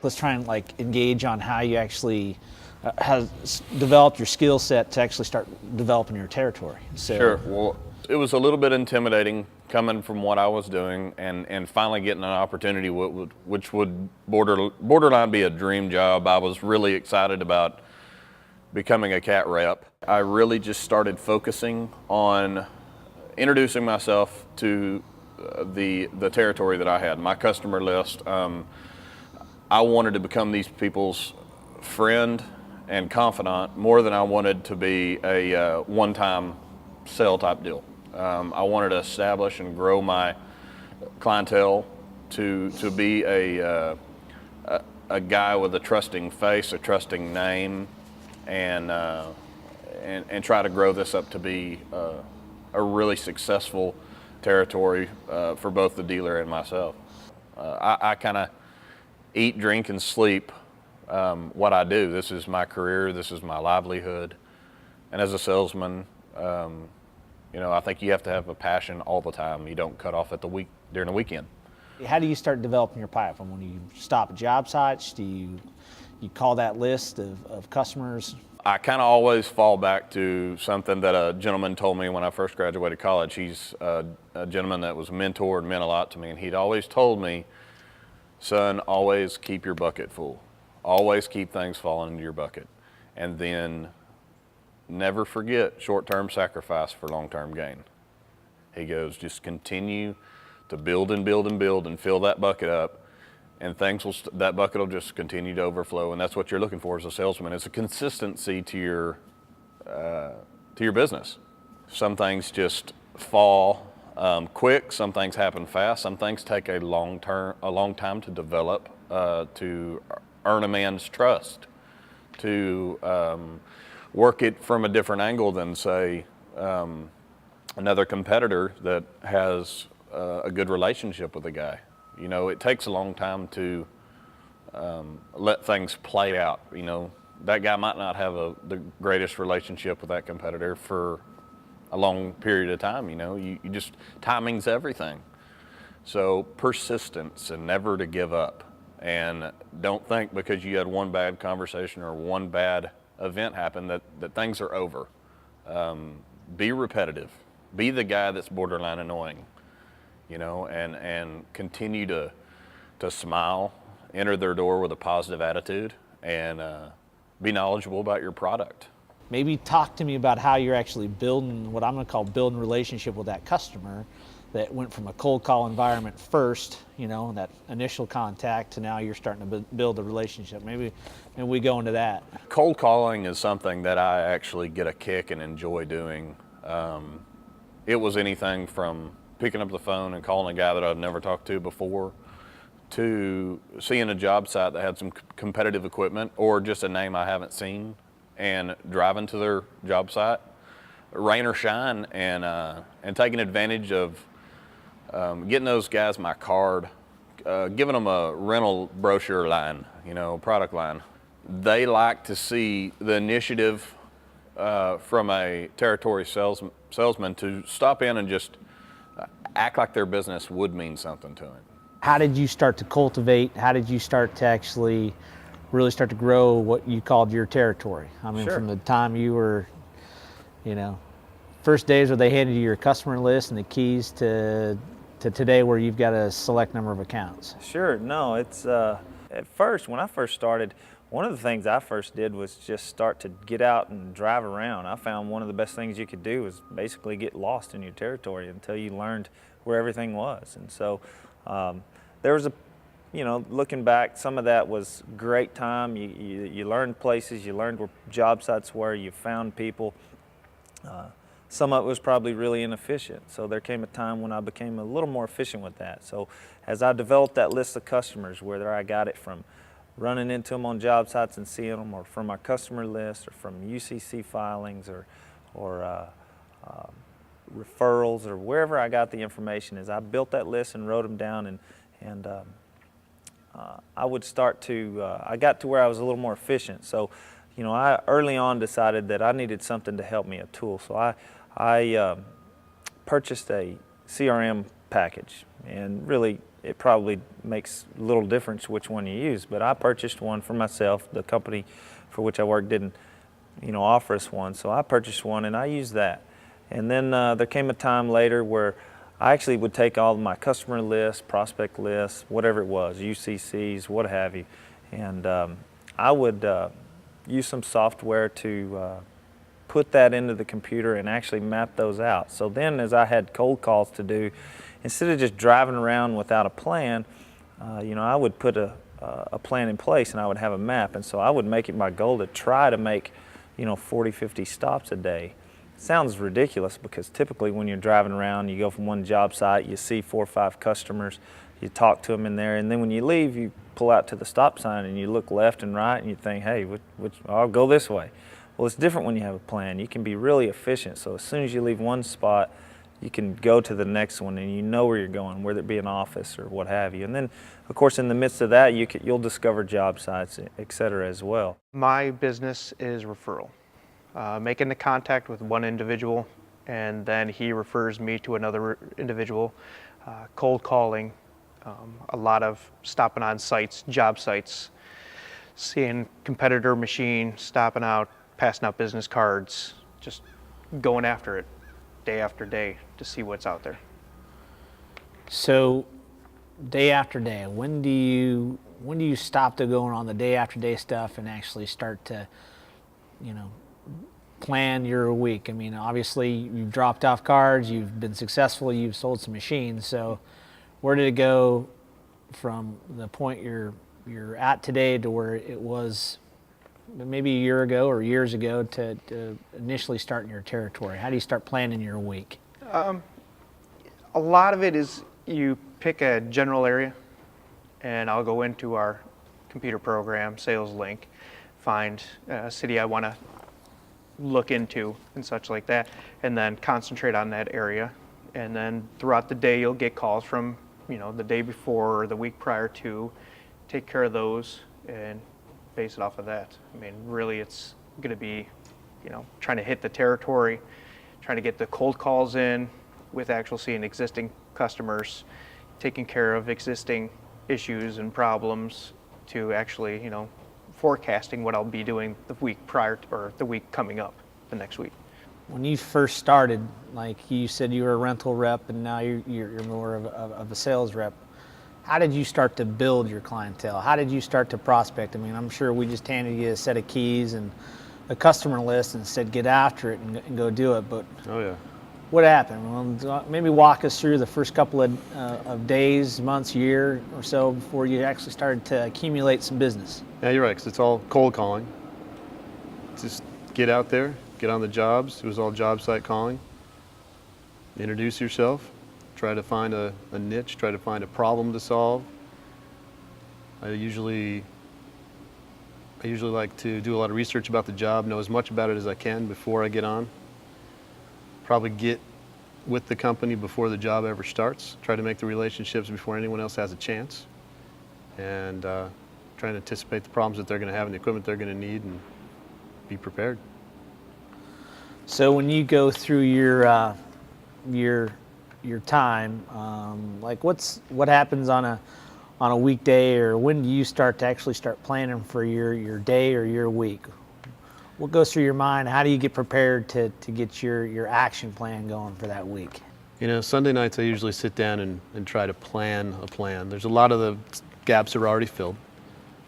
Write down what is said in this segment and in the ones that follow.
let's try and like engage on how you actually has developed your skill set to actually start developing your territory. So, sure. Well, it was a little bit intimidating coming from what I was doing and finally getting an opportunity which would borderline be a dream job. I was really excited about becoming a cat rep. I really just started focusing on introducing myself to the territory that I had, my customer list. I wanted to become these people's friend and confidant more than I wanted to be a one-time sale type deal. I wanted to establish and grow my clientele to be a guy with a trusting face, a trusting name, and try to grow this up to be a really successful territory for both the dealer and myself. I kind of eat, drink, and sleep what I do. This is my career. This is my livelihood. And as a salesman, I think you have to have a passion all the time. You don't cut off during the weekend. How do you start developing your pipeline? When you stop at job sites, do you call that list of customers? I kind of always fall back to something that a gentleman told me when I first graduated college. He's a gentleman that was mentored, meant a lot to me, and he'd always told me, son, always keep your bucket full. Always keep things falling into your bucket. And then never forget short-term sacrifice for long-term gain. He goes, just continue to build and build and build and fill that bucket up, and that bucket will just continue to overflow. And that's what you're looking for as a salesman. It's a consistency to your business. Some things just fall quick. Some things happen fast. Some things take a long time to develop, to earn a man's trust, to work it from a different angle than, say, another competitor that has a good relationship with a guy. It takes a long time to let things play out. That guy might not have the greatest relationship with that competitor for a long period of time. You just, timing's everything. So persistence and never to give up. And don't think because you had one bad conversation or one bad event happen that things are over. Be repetitive. Be the guy that's borderline annoying. And continue to smile, enter their door with a positive attitude, and be knowledgeable about your product. Maybe talk to me about how you're actually building what I'm going to call building a relationship with that customer that went from a cold call environment first, that initial contact, to now you're starting to build a relationship. Maybe we go into that. Cold calling is something that I actually get a kick and enjoy doing. It was anything from picking up the phone and calling a guy that I'd never talked to before, to seeing a job site that had some competitive equipment or just a name I haven't seen, and driving to their job site, rain or shine, and taking advantage of getting those guys my card, giving them a rental brochure line, product line. They like to see the initiative from a territory salesman to stop in and just act like their business would mean something to him. How did you start to cultivate? How did you start to actually really start to grow what you called your territory? I mean, Sure. From the time you were, first days where they handed you your customer list and the keys to today where you've got a select number of accounts. Sure. No, it's at first, when I first started, one of the things I first did was just start to get out and drive around. I found one of the best things you could do was basically get lost in your territory until you learned where everything was. And so there was looking back, some of that was great time. You learned places, you learned where job sites were, you found people. Some of it was probably really inefficient. So there came a time when I became a little more efficient with that. So as I developed that list of customers, whether I got it from running into them on job sites and seeing them, or from our customer list, or from UCC filings, or referrals, or wherever I got the information, is I built that list and wrote them down, and I would start to, I got to where I was a little more efficient. So, I early on decided that I needed something to help me, a tool. So I purchased a CRM package. And really, it probably makes little difference which one you use. But I purchased one for myself. The company for which I work didn't, offer us one, so I purchased one and I used that. And then there came a time later where I actually would take all of my customer lists, prospect lists, whatever it was, UCCs, what have you, and I would use some software to put that into the computer and actually map those out. So then as I had cold calls to do, instead of just driving around without a plan, I would put a plan in place and I would have a map. And so I would make it my goal to try to make, 40, 50 stops a day. Sounds ridiculous because typically when you're driving around, you go from one job site, you see 4 or 5 customers, you talk to them in there, and then when you leave, you pull out to the stop sign and you look left and right and you think, hey, I'll go this way. Well, it's different when you have a plan. You can be really efficient. So as soon as you leave one spot, you can go to the next one and you know where you're going, whether it be an office or what have you. And then, of course, in the midst of that, you'll discover job sites, et cetera, as well. My business is referral. Making the contact with one individual and then he refers me to another individual. Cold calling, a lot of stopping on sites, job sites, seeing competitor machine, stopping out, passing out business cards, just going after it day after day to see what's out there. So, day after day, when do you stop to going on the day after day stuff and actually start to, plan your week? I mean, obviously you've dropped off cards, you've been successful, you've sold some machines. So, where did it go from the point you're at today to where it was maybe a year ago or years ago to initially start in your territory? How do you start planning your week? A lot of it is you pick a general area and I'll go into our computer program, Sales Link, find a city I want to look into and such like that, and then concentrate on that area. And then throughout the day you'll get calls from, the day before or the week prior to, take care of those and base it off of that. I mean, really it's going to be, trying to hit the territory, trying to get the cold calls in with actual seeing existing customers, taking care of existing issues and problems to actually, forecasting what I'll be doing the week prior to, or the week coming up, the next week. When you first started, like you said, you were a rental rep, and now you're more of a sales rep. How did you start to build your clientele? How did you start to prospect? I mean, I'm sure we just handed you a set of keys and a customer list and said, get after it and go do it. But Oh yeah. what happened? Well, maybe walk us through the first couple of days, months, year or so before you actually started to accumulate some business. Yeah, you're right, 'cause it's all cold calling. Just get out there, get on the jobs. It was all job site calling. Introduce yourself. Try to find a niche, try to find a problem to solve. I usually like to do a lot of research about the job, know as much about it as I can before I get on. Probably get with the company before the job ever starts. Try to make the relationships before anyone else has a chance. And try to anticipate the problems that they're going to have and the equipment they're going to need and be prepared. So when you go through your time, like what happens on a weekday, or when do you start to actually start planning for your day or your week? What goes through your mind? How do you get prepared to get your action plan going for that week? Sunday nights I usually sit down and try to plan a plan. There's a lot of the gaps are already filled,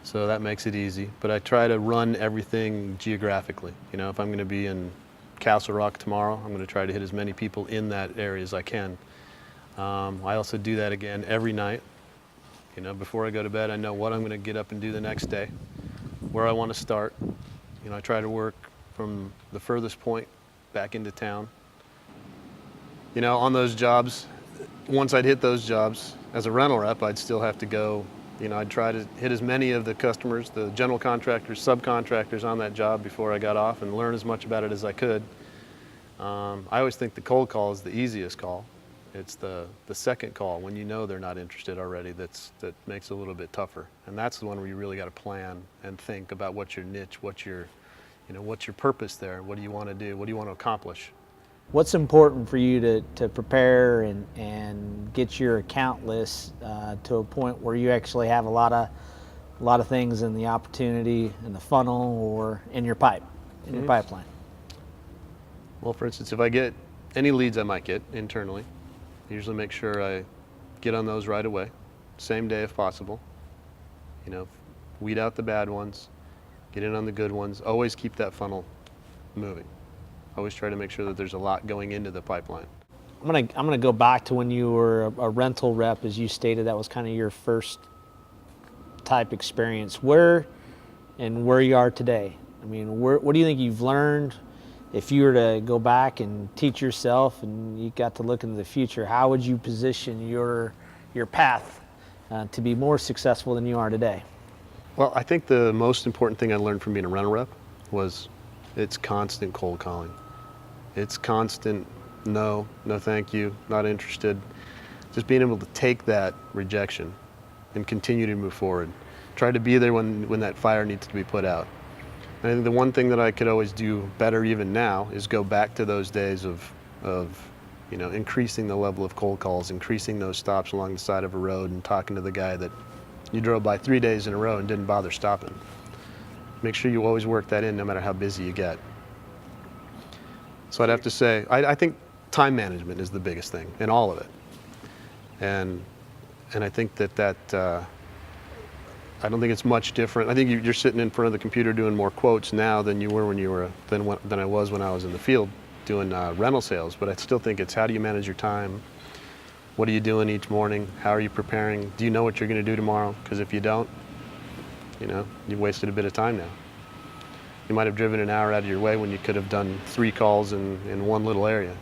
so that makes it easy. But I try to run everything geographically. If I'm going to be in Castle Rock tomorrow, I'm going to try to hit as many people in that area as I can. I also do that again every night. Before I go to bed, I know what I'm going to get up and do the next day, where I want to start. I try to work from the furthest point back into town. On those jobs, once I'd hit those jobs, as a rental rep, I'd still have to go, I'd try to hit as many of the customers, the general contractors, subcontractors on that job before I got off and learn as much about it as I could. I always think the cold call is the easiest call. It's the second call when they're not interested already that makes it a little bit tougher. And that's the one where you really got to plan and think about what's your niche, what's your purpose there, what do you want to do, what do you want to accomplish. What's important for you to prepare and get your account list to a point where you actually have a lot of things in the opportunity in the funnel or in your pipeline? Well, for instance, if I get any leads I might get internally, I usually make sure I get on those right away, same day if possible. You know, weed out the bad ones, get in on the good ones. Always keep that funnel moving. Always try to make sure that there's a lot going into the pipeline. I'm gonna go back to when you were a rental rep, as you stated. That was kind of your first type experience. Where you are today? I mean, what do you think you've learned? If you were to go back and teach yourself, and you got to look into the future, how would you position your path to be more successful than you are today? Well, I think the most important thing I learned from being a rental rep was it's constant cold calling. It's constant no thank you, not interested. Just being able to take that rejection and continue to move forward. Try to be there when that fire needs to be put out. And I think the one thing that I could always do better even now is go back to those days of you know, increasing the level of cold calls, increasing those stops along the side of a road and talking to the guy that you drove by 3 days in a row and didn't bother stopping. Make sure you always work that in no matter how busy you get. So I'd have to say, I think time management is the biggest thing in all of it. And I think that I don't think it's much different. I think you're sitting in front of the computer doing more quotes now than you were than I was when I was in the field doing rental sales. But I still think it's how do you manage your time? What are you doing each morning? How are you preparing? Do you know what you're going to do tomorrow? Because if you don't, you know, you've wasted a bit of time now. You might have driven an hour out of your way when you could have done 3 calls in one little area.